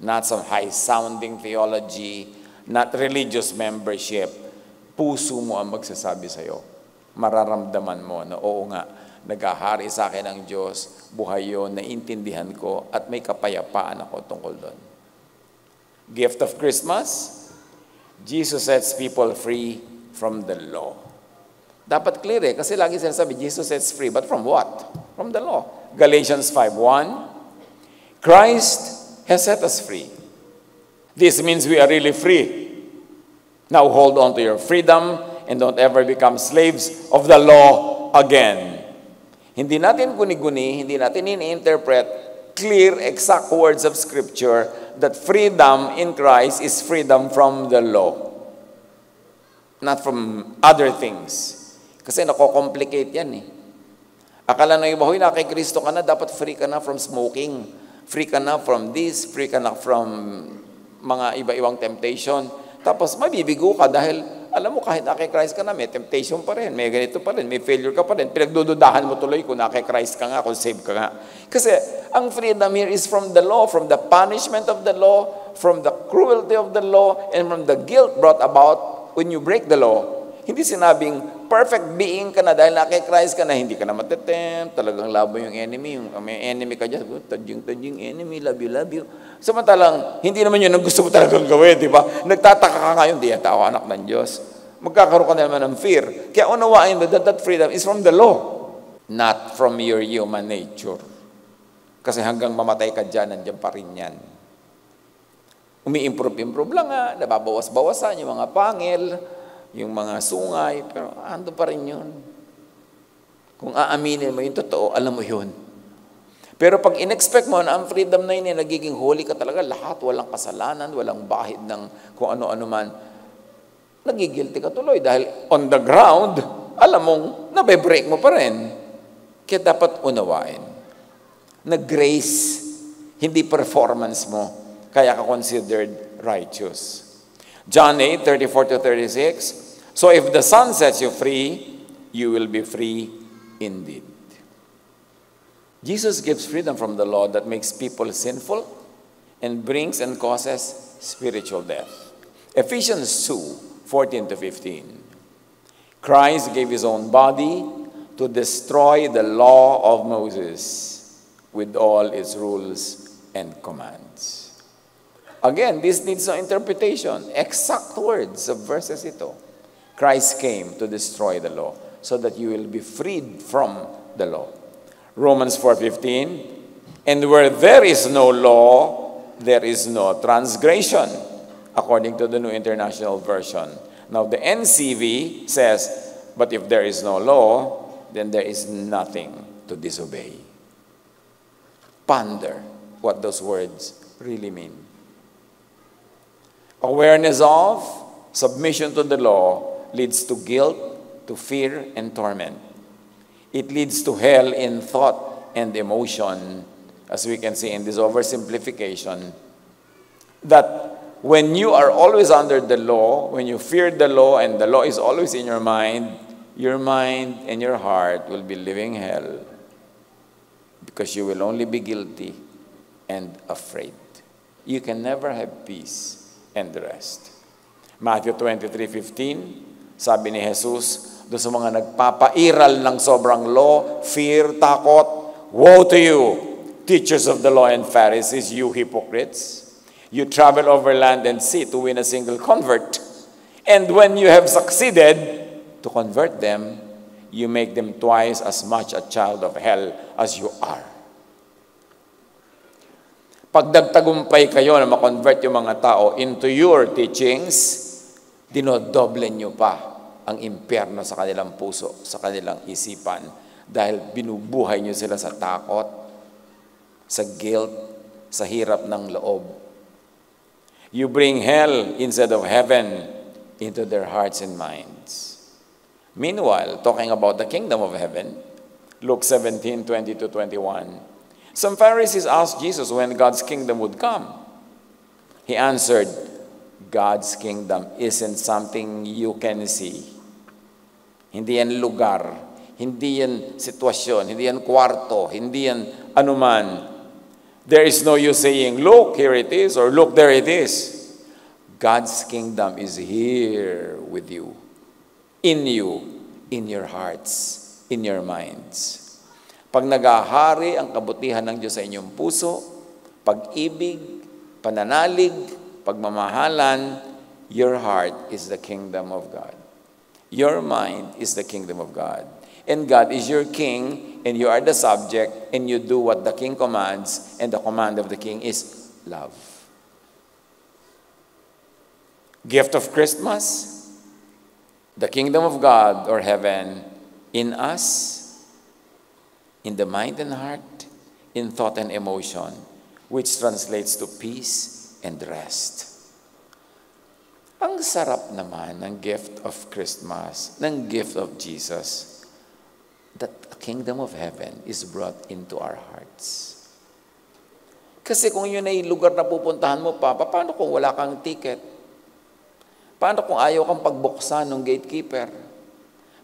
Not some high-sounding theology, not religious membership. Puso mo ang magsasabi sa'yo. Mararamdaman mo na oo nga, naghahari sa akin ang Diyos, buhay yun, naintindihan ko, at may kapayapaan ako tungkol doon. Gift of Christmas, Jesus sets people free from the law. Dapat clear kasi lagi sinasabi, Jesus sets free, but from what? From the law. Galatians 5:1, Christ has set us free. This means we are really free. Now hold on to your freedom, and don't ever become slaves of the law again. Hindi natin guni-guni, hindi natin in-interpret clear, exact words of Scripture that freedom in Christ is freedom from the law. Not from other things. Kasi nako-complicate yan eh. Akala na iba, na kay Kristo ka na, dapat free ka na from smoking. Free ka na from this, free ka na from mga iba-ibang temptation. Tapos mabibigo ka dahil alam mo, kahit na kay Christ ka na, may temptation pa rin, may ganito pa rin, may failure ka pa rin. Pinagdududahan mo tuloy kung na kay Christ ka nga, kung saved ka nga. Kasi ang freedom here is from the law, from the punishment of the law, from the cruelty of the law, and from the guilt brought about when you break the law. Hindi sinabing perfect being ka na dahil na kay Christ ka na, hindi ka na matetempt, talagang labo yung enemy, yung may enemy ka dyan, tadying enemy, love you. Samantalang, hindi naman yun ang gusto mo talagang gawin, di ba? Nagtataka ka ngayon, di yata ako anak ng Diyos. Magkakaroon ka naman ng fear. Kaya unawain mo that freedom is from the law, not from your human nature. Kasi hanggang mamatay ka dyan, nandiyan pa rin yan. Umi-improve lang nga, nababawas-bawasan yung mga pangil, yung mga sungay, pero ando pa rin yun. Kung aaminin mo yung totoo, alam mo yun. Pero pag in-expect mo na ang freedom na yun, nagiging holy ka talaga, lahat, walang kasalanan, walang bahid ng kung ano-ano man, nagigilty ka tuloy dahil on the ground, alam mong nabe-break mo pa rin. Kaya dapat unawain. Na-grace, hindi performance mo, kaya ka considered righteous. John 8:34-36, so if the Son sets you free, you will be free indeed. Jesus gives freedom from the law that makes people sinful and brings and causes spiritual death. Ephesians 2:14-15. Christ gave His own body to destroy the law of Moses with all its rules and commands. Again, this needs no interpretation. Exact words of verses ito. Christ came to destroy the law so that you will be freed from the law. Romans 4:15, and where there is no law, there is no transgression, according to the New International Version. Now, the NCV says, but if there is no law, then there is nothing to disobey. Ponder what those words really mean. Awareness of, submission to the law leads to guilt, to fear, and torment. It leads to hell in thought and emotion, as we can see in this oversimplification, that when you are always under the law, when you fear the law and the law is always in your mind and your heart will be living hell because you will only be guilty and afraid. You can never have peace and rest. Matthew 23:15, sabi ni Jesus, doon sa mga nagpapairal ng sobrang law, fear, takot, woe to you, teachers of the law and Pharisees, you hypocrites! You travel over land and sea to win a single convert. And when you have succeeded to convert them, you make them twice as much a child of hell as you are. Pag nagtagumpay kayo na makonvert yung mga tao into your teachings, dinodoble nyo pa ang impyerno sa kanilang puso, sa kanilang isipan, dahil binubuhay nyo sila sa takot, sa guilt, sa hirap ng loob. You bring hell instead of heaven into their hearts and minds. Meanwhile, talking about the kingdom of heaven, Luke 17:20-21, some Pharisees asked Jesus when God's kingdom would come. He answered, God's kingdom isn't something you can see. Hindi yan lugar, hindi yan sitwasyon, hindi yan kwarto, hindi yan anuman. There is no use saying, look, here it is, or look, there it is. God's kingdom is here with you, in your hearts, in your minds. Pag nagahari ang kabutihan ng Diyos sa inyong puso, pag-ibig, pananalig, pagmamahalan, your heart is the kingdom of God. Your mind is the kingdom of God. And God is your king, and you are the subject, and you do what the king commands, and the command of the king is love. Gift of Christmas, the kingdom of God or heaven in us, in the mind and heart, in thought and emotion, which translates to peace and rest. Ang sarap naman ng gift of Christmas, ng gift of Jesus, that the kingdom of heaven is brought into our hearts. Kasi kung yun ay lugar na pupuntahan mo pa, paano kung wala kang ticket? Paano kung ayaw kang pagbuksan ng gatekeeper?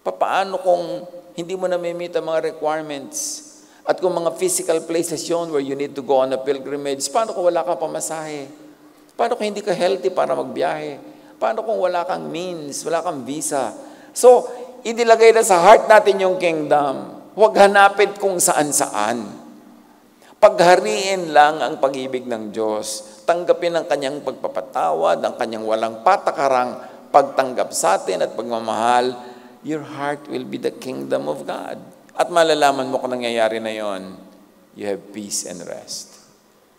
Paano kung hindi mo na-meet ang mga requirements? At kung mga physical places yun where you need to go on a pilgrimage, paano kung wala kang pamasahe? Paano kung hindi ka healthy para magbiyahe? Paano kung wala kang means, wala kang visa? So, inilagay na sa heart natin yung kingdom. Huwag hanapin kung saan-saan. Paghariin lang ang pag-ibig ng Diyos. Tanggapin ang kanyang pagpapatawad, ang kanyang walang patakarang pagtanggap sa atin at pagmamahal. Your heart will be the kingdom of God. At malalaman mo kung nangyayari na yon, you have peace and rest.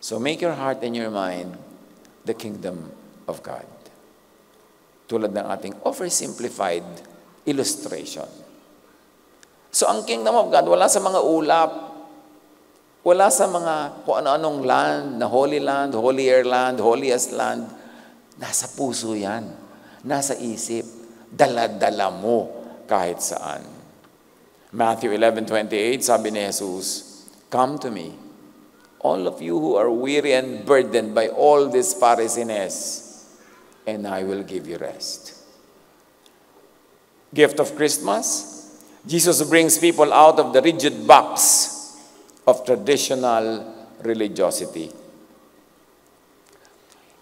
So make your heart and your mind the kingdom of God. Tulad ng ating oversimplified illustration. So ang kingdom of God, wala sa mga ulap, wala sa mga kung ano-anong land, na holy land, holier land, holiest land. Nasa puso yan. Nasa isip. Dala-dala mo kahit saan. Matthew 11:28, sabi ni Jesus, come to me, all of you who are weary and burdened by all this Pharisees, and I will give you rest. Gift of Christmas, Jesus brings people out of the rigid box of traditional religiosity.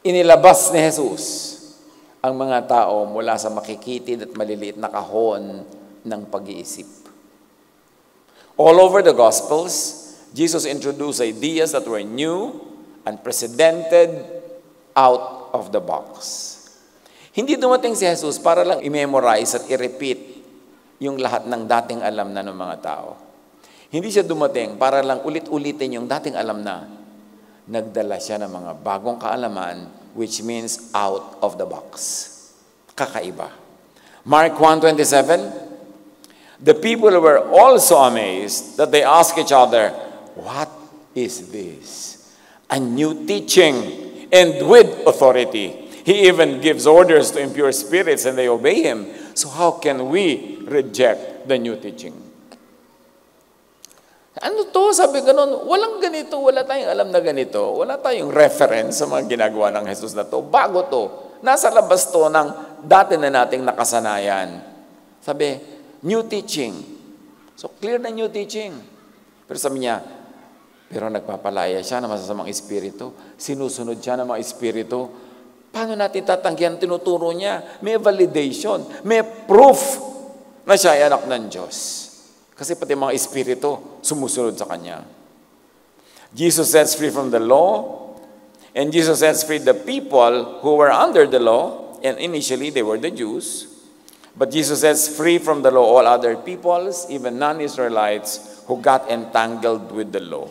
Inilabas ni Jesus ang mga tao mula sa makikitid at maliliit na kahon ng pag-iisip. All over the Gospels, Jesus introduced ideas that were new, unprecedented, out of the box. Hindi dumating si Jesus para lang i-memorize at i-repeat yung lahat ng dating alam na ng mga tao. Hindi siya dumating para lang ulit-ulitin yung dating alam na. Nagdala siya ng mga bagong kaalaman, which means out of the box. Kakaiba. Mark 1:27, the people were also amazed that they asked each other, what is this? A new teaching and with authority. He even gives orders to impure spirits and they obey him. So how can we reject the new teaching? Ano to? Sabi ganun, walang ganito, wala tayong alam na ganito, wala tayong reference sa mga ginagawa ng Jesus na to. Bago to, nasa labas to ng dati na nating nakasanayan. Sabi, new teaching. So clear na new teaching. Pero sabi niya, pero nagpapalaya siya ng masasamang espiritu, sinusunod siya ng mga espiritu. Paano natin tatanggihan tinuturo niya? May validation, may proof na siya ay anak ng Diyos. Kasi pati mga espiritu sumusunod sa Kanya. Jesus sets free from the law, and Jesus sets free the people who were under the law, and initially they were the Jews. But Jesus sets free from the law all other peoples, even non-Israelites, who got entangled with the law.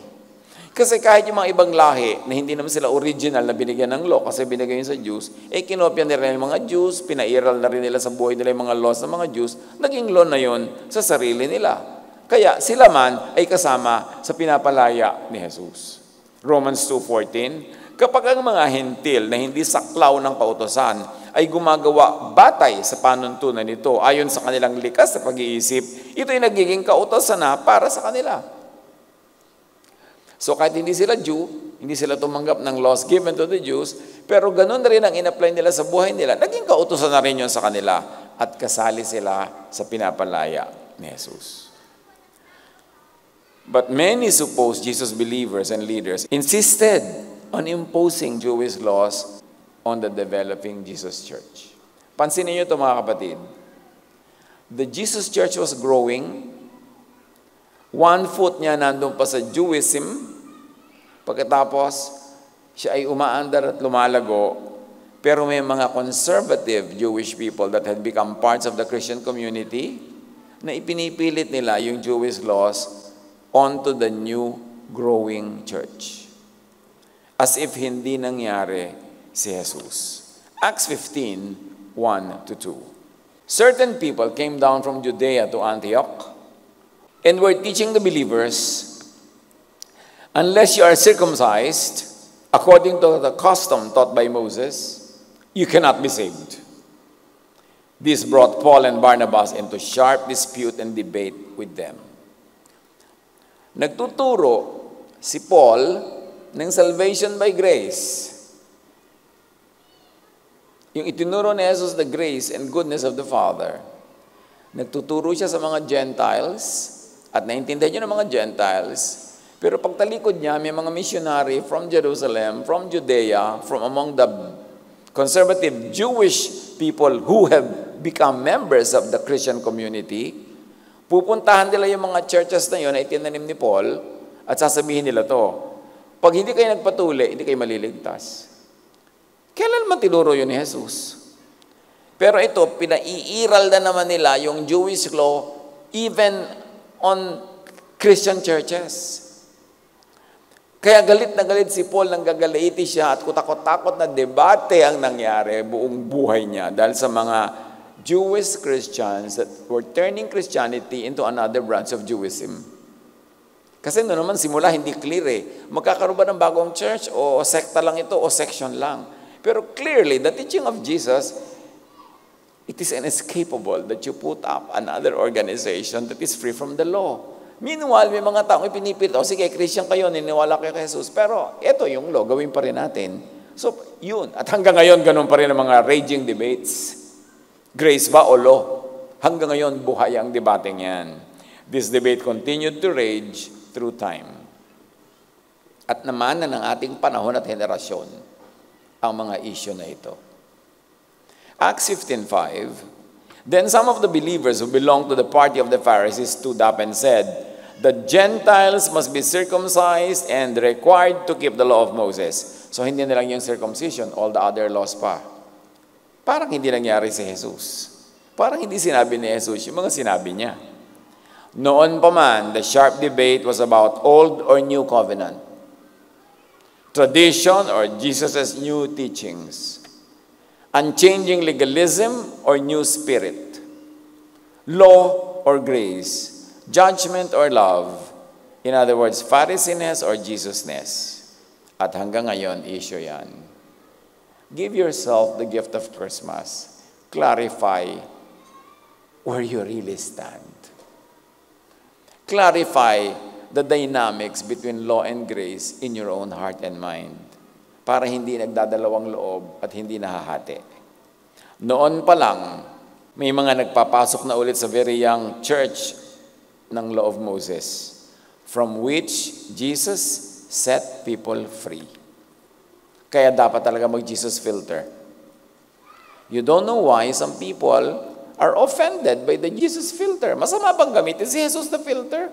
Kasi kahit yung mga ibang lahi na hindi naman sila original na binigyan ng law kasi binigay yun sa Jews, kinopya nila yung mga Jews, pinairal na rin nila sa buhay nila yung mga laws ng mga Jews, naging law na yun sa sarili nila. Kaya sila man ay kasama sa pinapalaya ni Jesus. Romans 2:14, kapag ang mga hentil na hindi saklaw ng pautosan ay gumagawa batay sa panuntunan nito ayon sa kanilang likas na pag-iisip, ito ay nagiging kautosan na para sa kanila. So kahit hindi sila Jew, hindi sila tumanggap ng laws given to the Jews, pero ganun na rin ang in-apply nila sa buhay nila, naging kautosan na rin yun sa kanila at kasali sila sa pinapalaya ni Jesus. But many supposed Jesus believers and leaders insisted on imposing Jewish laws on the developing Jesus church. Pansinin niyo ito mga kapatid. The Jesus church was growing. One foot niya nandun pa sa Jewism. Pagkatapos, siya ay umaandar at lumalago. Pero may mga conservative Jewish people that had become parts of the Christian community na ipinipilit nila yung Jewish laws onto the new growing church. As if hindi nangyari si Jesus. Acts 15, 1-2. Certain people came down from Judea to Antioch and were teaching the believers, unless you are circumcised according to the custom taught by Moses, you cannot be saved. This brought Paul and Barnabas into sharp dispute and debate with them. Nagtuturo si Paul ng salvation by grace. Yung itinuro ni Jesus the grace and goodness of the Father. Nagtuturo siya sa mga Gentiles at naintindihan niya ng mga Gentiles. Pero pagtalikod niya, may mga missionary from Jerusalem, from Judea, from among the conservative Jewish people who have become members of the Christian community. Pupuntahan nila yung mga churches na yun na itinanim ni Paul at sasabihin nila to, pag hindi kayo nagpatuli, hindi kayo maliligtas. Kailan man tinuro yun ni Jesus? Pero ito, pinaiiral na naman nila yung Jewish law even on Christian churches. Kaya galit na galit si Paul, nang gagalaiti siya at kutakot-takot na debate ang nangyari buong buhay niya dahil sa mga Jewish Christians that were turning Christianity into another branch of Jewism. Kasi noon naman simula hindi clear magkakaroon ba ng bagong church o sekta lang ito o section lang. Pero clearly, the teaching of Jesus, it is inescapable that you put up another organization that is free from the law. Meanwhile, may mga taong ipinipilit, sige, Christian kayo, niniwala kayo kay Jesus, pero ito yung law, gawin pa rin natin. So, yun. At hanggang ngayon, ganun pa rin ang mga raging debates. Grace ba o law? Hanggang ngayon, buhay ang debating yan. This debate continued to rage through time. At naman ng ating panahon at henerasyon ang mga issue na ito. Acts 15:5, then some of the believers who belonged to the party of the Pharisees stood up and said, the Gentiles must be circumcised and required to keep the law of Moses. So hindi na lang yung circumcision, all the other laws pa. Parang hindi nangyari si Jesus. Parang hindi sinabi ni Jesus yung mga sinabi niya. Noon pa man, the sharp debate was about old or new covenant, tradition or Jesus' new teachings, unchanging legalism or new spirit, law or grace, judgment or love, in other words, Pharisees or Jesus-ness. At hanggang ngayon, issue yan. Give yourself the gift of Christmas. Clarify where you really stand. Clarify the dynamics between law and grace in your own heart and mind para hindi nagdadalawang loob at hindi nahahati. Noon pa lang, may mga nagpapasok na ulit sa very young church ng law of Moses, from which Jesus set people free. Kaya dapat talaga mag-Jesus filter. You don't know why some people are offended by the Jesus filter. Masama bang gamitin si Jesus na filter?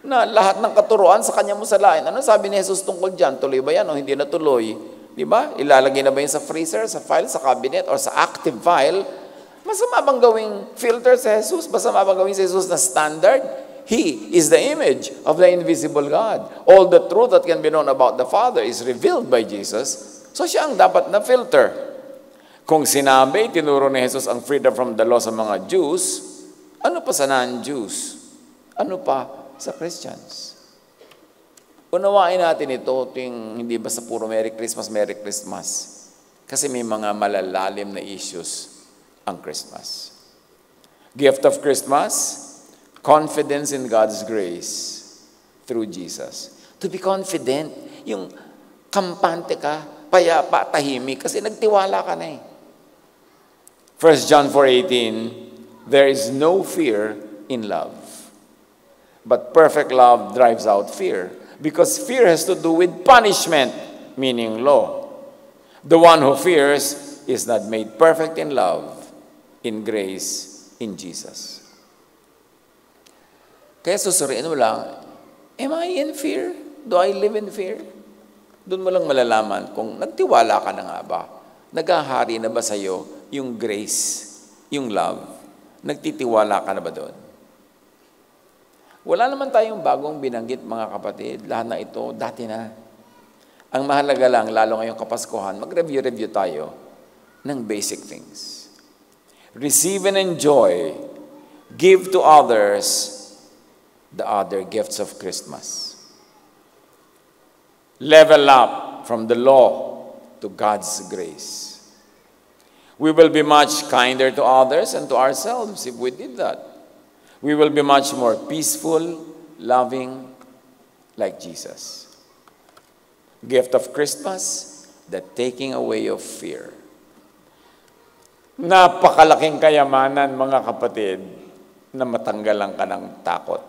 Na lahat ng katuruan sa kanya mo salain. Ano sabi ni Jesus tungkol dyan? Tuloy ba yan o hindi na tuloy? Di ba? Ilalagay na ba yun sa freezer, sa file, sa cabinet, or sa active file? Masama bang gawing filter si Jesus? Masama bang gawing si Jesus na standard? He is the image of the invisible God. All the truth that can be known about the Father is revealed by Jesus. So siya ang dapat na filter. Kung sinabi, tinuro ni Jesus ang freedom from the law sa mga Jews, ano pa sa non-Jews? Ano pa sa Christians? Unawain natin ito, hindi basta puro Merry Christmas, Merry Christmas. Kasi may mga malalalim na issues ang Christmas. Gift of Christmas, confidence in God's grace through Jesus. To be confident, yung kampante ka, payapa, tahimik, kasi nagtiwala ka na eh. 1 John 4:18, there is no fear in love. But perfect love drives out fear. Because fear has to do with punishment, meaning law. The one who fears is not made perfect in love, in grace, in Jesus. Kaya susuriin mo lang, am I in fear? Do I live in fear? Doon mo lang malalaman kung nagtiwala ka na nga ba? Naghahari na ba sa'yo yung grace, yung love? Nagtitiwala ka na ba doon? Wala naman tayong bagong binanggit, mga kapatid. Lahat na ito, dati na. Ang mahalaga lang, lalo ngayong Kapaskuhan, mag-review tayo ng basic things. Receive and enjoy. Give to others the other gifts of Christmas. Level up from the law to God's grace. We will be much kinder to others and to ourselves if we did that. We will be much more peaceful, loving, like Jesus. Gift of Christmas, the taking away of fear. Napakalaking kayamanan, mga kapatid, na matanggalan ka ng takot.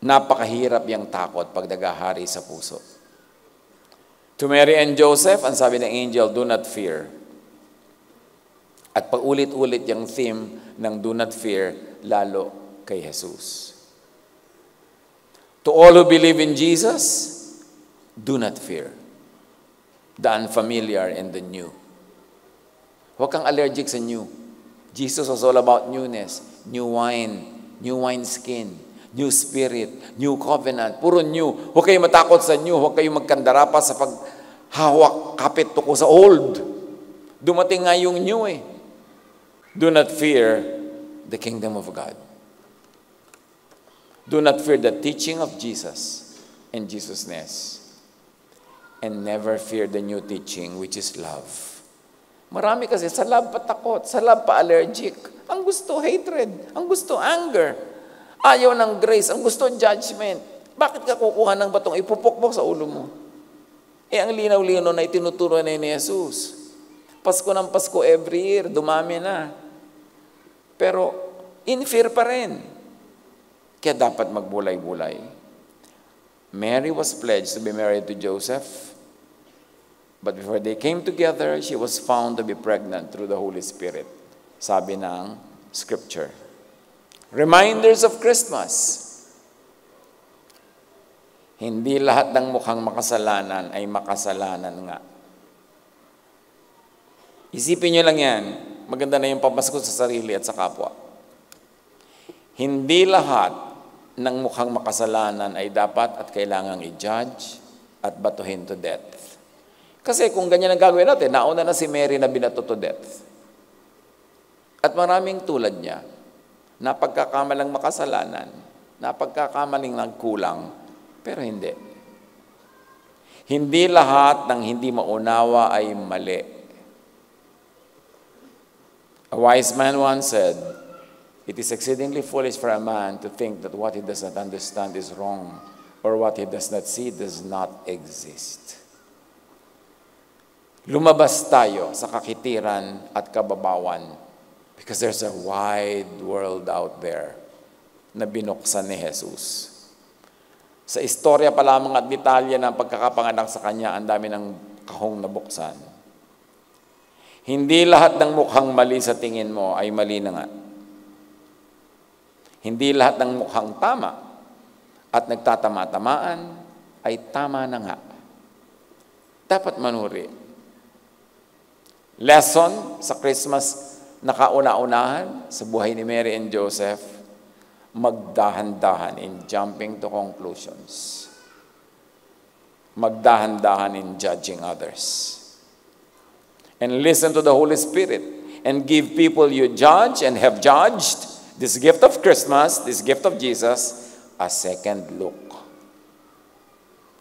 Napakahirap yung takot pag nagahari sa puso. To Mary and Joseph, ang sabi ng angel, do not fear. At paulit-ulit yung theme ng do not fear, lalo kay Jesus. To all who believe in Jesus, do not fear the unfamiliar and the new. Huwag kang allergic sa new. Jesus was all about newness. New wine skin, new spirit, new covenant, puro new. Huwag kayong matakot sa new, huwag kayong magkandara pa sa paghawak kapit tuko sa old. Dumating nga yung new eh. Do not fear the kingdom of God. Do not fear the teaching of Jesus and Jesus-ness. And never fear the new teaching, which is love. Marami kasi sa love pa takot, sa love pa allergic. Ang gusto hatred, ang gusto anger. Ayaw ng grace, ang gusto judgment. Bakit ka kukuha ng batong ipupukpok sa ulo mo? Eh ang linaw-linaw na itinuturo na ni Jesus. Pasko ng Pasko every year, dumami na. Pero in fear pa rin. Kaya dapat magbulay-bulay. Mary was pledged to be married to Joseph. But before they came together, she was found to be pregnant through the Holy Spirit. Sabi ng Scripture. Reminders of Christmas. Hindi lahat ng mukhang makasalanan ay makasalanan nga. Isipin nyo lang yan. Maganda na yung pamasko sa sarili at sa kapwa. Hindi lahat ng mukhang makasalanan ay dapat at kailangang i-judge at batuhin to death. Kasi kung ganyan ang gagawin natin, nauna na si Mary na binato to death. At maraming tulad niya, napagkakamalang makasalanan, napagkakamaling nagkulang, pero hindi. Hindi lahat ng hindi maunawa ay mali. A wise man once said, It is exceedingly foolish for a man to think that what he does not understand is wrong, or what he does not see does not exist. Lumabas tayo sa kakitiran at kababawan because there's a wide world out there na binuksan ni Jesus. Sa istorya pa lamang at detalye ng pagkakapanganak sa Kanya, ang dami ng kahong nabuksan. Hindi lahat ng mukhang mali sa tingin mo ay mali na nga. Hindi lahat ng mukhang tama at nagtatama-tamaan ay tama na nga. Dapat manuri. Lesson sa Christmas na kauna-unahan sa buhay ni Mary and Joseph, magdahan-dahan in jumping to conclusions. Magdahan-dahan in judging others. And listen to the Holy Spirit and give people you judge and have judged this gift of Christmas, this gift of Jesus, a second look.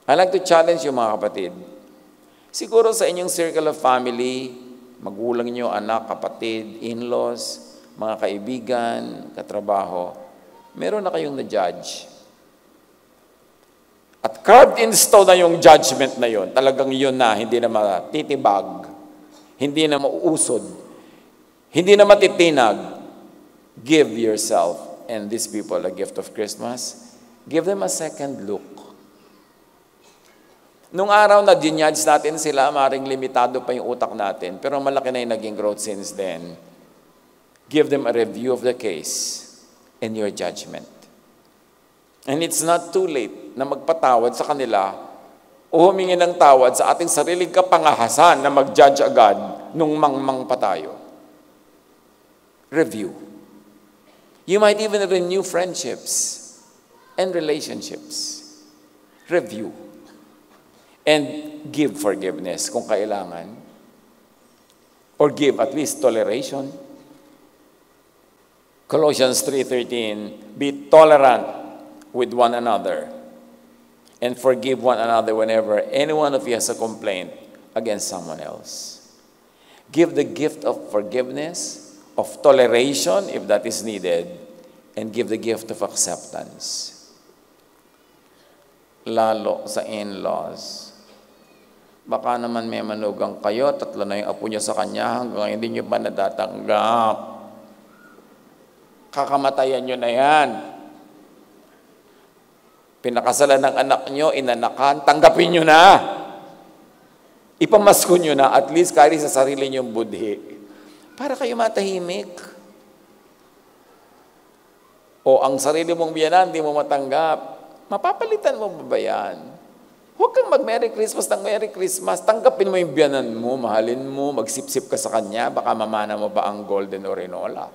I like to challenge you mga kapatid. Siguro sa inyong circle of family, magulang nyo, anak, kapatid, in-laws, mga kaibigan, katrabaho, meron na kayong na-judge. At carved in stone na yung judgment na yun. Talagang yun na, hindi na matitibag, hindi na mauusod, hindi na matitinag. Give yourself and these people a gift of Christmas. Give them a second look. Nung araw na dinjudge natin sila, maring limitado pa yung utak natin, pero malaki na yung naging growth since then. Give them a review of the case and your judgment. And it's not too late na magpatawad sa kanila o humingi ng tawad sa ating sariling kapangahasan na mag-judge agad nung mangmang pa tayo. Review. You might even renew friendships and relationships. Review. And give forgiveness kung kailangan. Or give at least toleration. Colossians 3:13, be tolerant with one another and forgive one another whenever any one of you has a complaint against someone else. Give the gift of forgiveness, of toleration if that is needed, and give the gift of acceptance. Lalo sa in-laws. Baka naman may manugang kayo, 3 na yung apo niyo sa kanya, hanggang hindi niyo pa natatanggap. Kakamatayan niyo na yan. Pinakasalan ng anak niyo, inanakan, tanggapin niyo na. Ipamasko niyo na, at least kari sa sarili niyong budhi. Para kayo matahimik. O ang sarili mong biyanan, hindi mo matanggap. Mapapalitan mo ba yan? Huwag kang mag-Merry Christmas ng Merry Christmas. Tanggapin mo yung biyanan mo, mahalin mo, magsip-sip ka sa kanya, baka mamana mo ba ang golden orinola.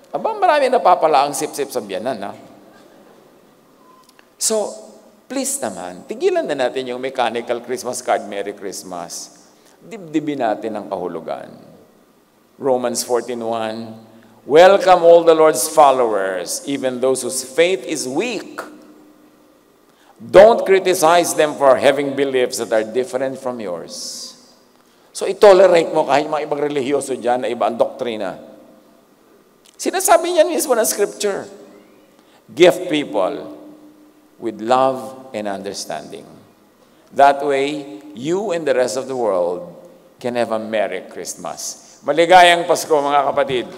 Aba, marami napapala ang sip-sip sa biyanan, ha? So, please naman, tigilan na natin yung mechanical Christmas card, Merry Christmas. Dibdibin natin ang kahulugan. Romans 14:1, welcome all the Lord's followers, even those whose faith is weak. Don't criticize them for having beliefs that are different from yours. So, itolerate mo kahit mga ibang relihiyoso dyan na iba ang doktrina. Sinasabi niyan mismo ng Scripture. Give people with love and understanding. That way, you and the rest of the world can have a Merry Christmas. Maligayang Pasko mga kapatid.